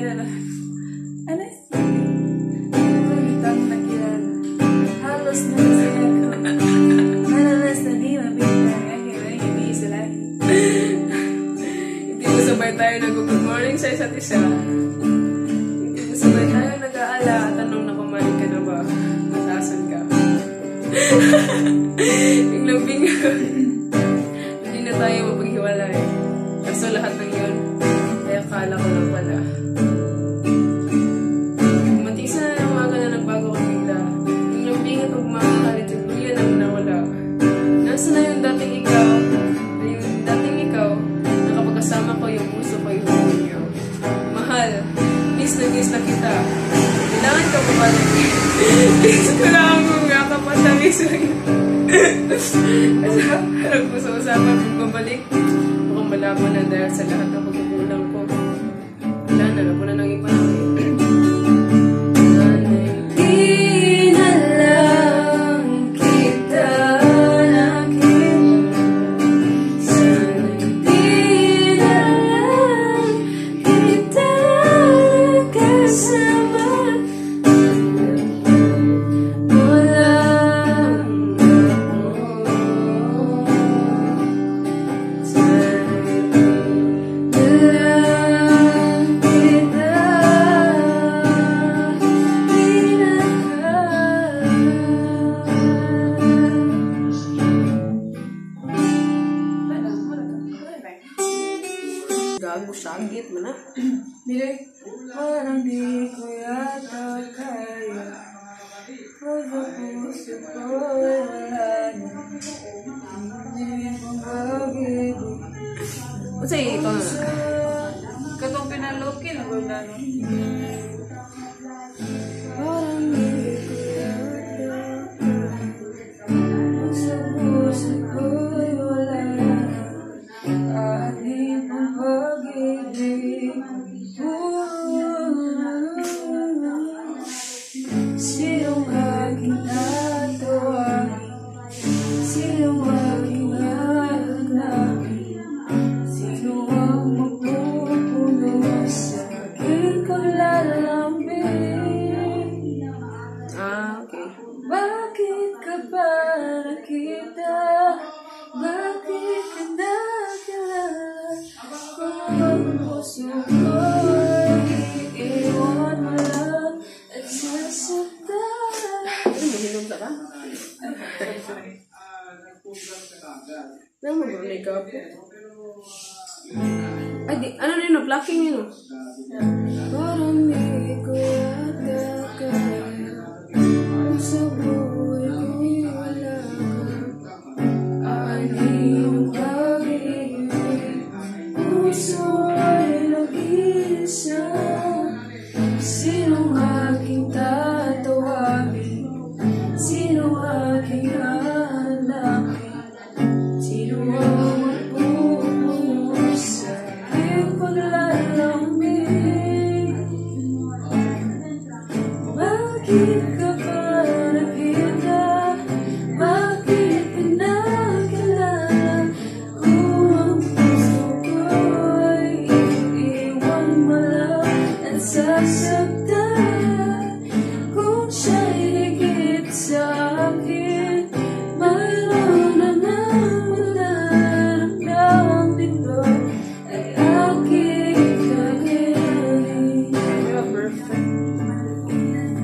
na lang. Alas, itang nakilala. Halos na sila ko. Manalas na di mabintang. Ay, hindi sila. Hindi mo sabay tayo nag-good morning sa isa't isa. Hindi mo sabay tayo nag-aala. Tanong na pumalik ka na ba? Matasan ka. Yung lambing hindi na tayo mapaghiwalay. Kaso lahat ng yun, ay akala ko lang pala. Matisa na yung umaga na nagbago ka bigla. Yung lambing at pagmamakalit yung tuloy ang nawala. Nasa na yung dating ikaw, nakapagkasama ko yung puso ko yung niyo. Mahal, miss na kita. Kailangan ka mabalik. Miss ko lang kung nakapatalis lang yun. Kasi harap ko sa usapan kung babalik. Mukhang malaman na dahil sa lahat ng pagkukulang ko. Wala na nang iba na di na lang kita nakita. Sana'y di na lang kita kasama. Gago, sagit mo na. Parang di ko yata kaya. Pagkapuso ko wala na. Hindi mo mag-ibig. What's ito na? Katong pinalokin o ba na? Parang di ko yata kaya. Sa puso ko wala na. Ating pag-ibig. Sinong aking tatawagin? Sinong aking hahanapin? Sino ang magpupuno sa aking paglalambing? Okay. Bakit ka ba nakita? Bakit ka nakilala? Kung ang puso ko'y iiwan mo lang at sasaktan. Mahinom ka ba? Ano mo ba? Makeup? Ay, di. Ano na yun? Plucking yun. Parang di ko yata kaya. Kung sa buhay ko'y wala ka. Aning pag-ibig. Puso ay nag-iisa. Sinong aking tatawagin? Sinong aking hahanapin? Sino ang magpupuno sa aking paglalambing? Bakit ka ba nakita? Bakit ka nakilala? Kung ang puso ko'y iiwan mo lang at sasaktan. Kung siya'y higit sa akin, mayroon na nararamdaman dito ay aking kakayanin. Perfect.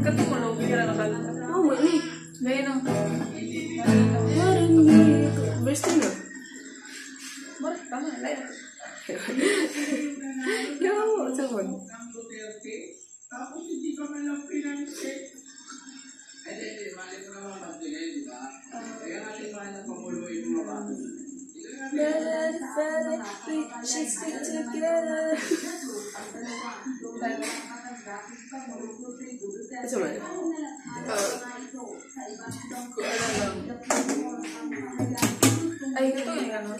Katulog, hindi ka na nakalala. Oo, mali. Ngayon ang parang dito. Best na. Ba't tama, layo. Yo, sabon. Tapos hindi ka man lang pinansin. Hindi, mali ko naman magdilay, di ba? Kaya natin mahal na pamuloy yung mga bago. We should stick together. Ito man. Ay, ito yung ano.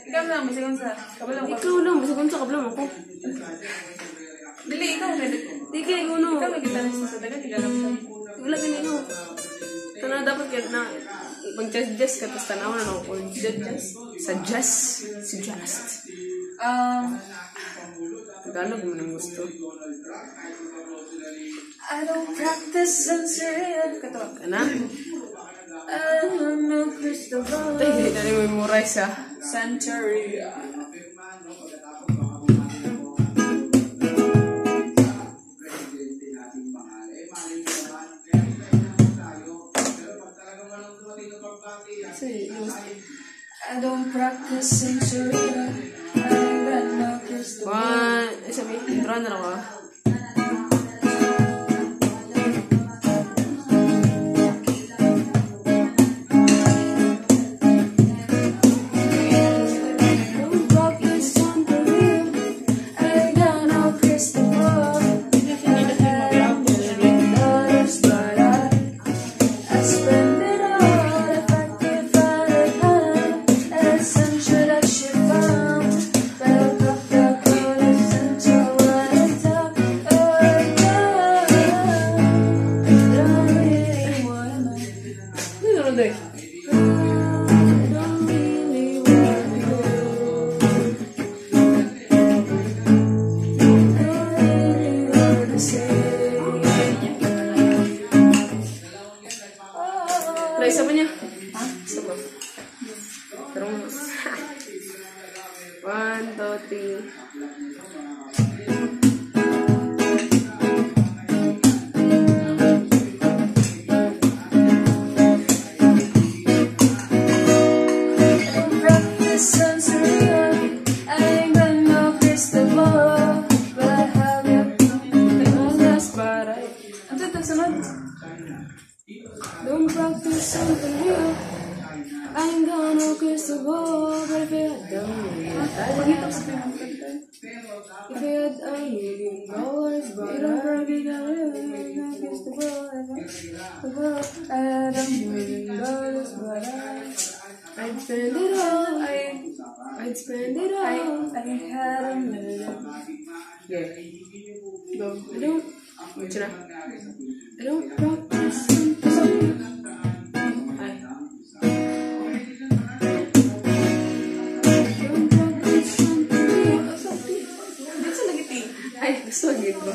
Ikaw lang, masagon sa kabalang. Ikaw lang, masagon sa kabalang ako. Dili, ikaw na. Di kayo, uno. Ikaw may kita sa dagat, ikaw lang siya. Wala ganito. Ito na dapat kaya na, mag-just ka, tapos tanaw na ako. Suggest. Tagalog mo nang gusto. I don't practice Santeria. Katawa ka na? I'm no crystal ball. Ay, dali mo memorize ah. Santeria. I don't practice Santeria. I got no crystal ball. Sabi, intro na lang ah. Isa pa niya? Ha? Isa pa. Pero mo. 1, 2, 3. Don't practice something new. I ain't got no crystal ball, but if you had $1 million, if you had $1 million, but you don't probably got no crystal ball. I had $1 million, but I'd spend it all. I'd spend it all. I had $1 million. Yeah. Go. I don't practice something. Ay, gusto gitu.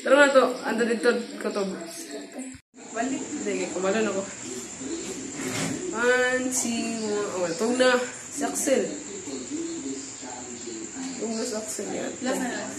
Pero nga to, ando dito ko to. Balik. Sige, kumalon ako. 1, 2, oh, tong na. Si Axel. Tong na si Axel yan. Last na.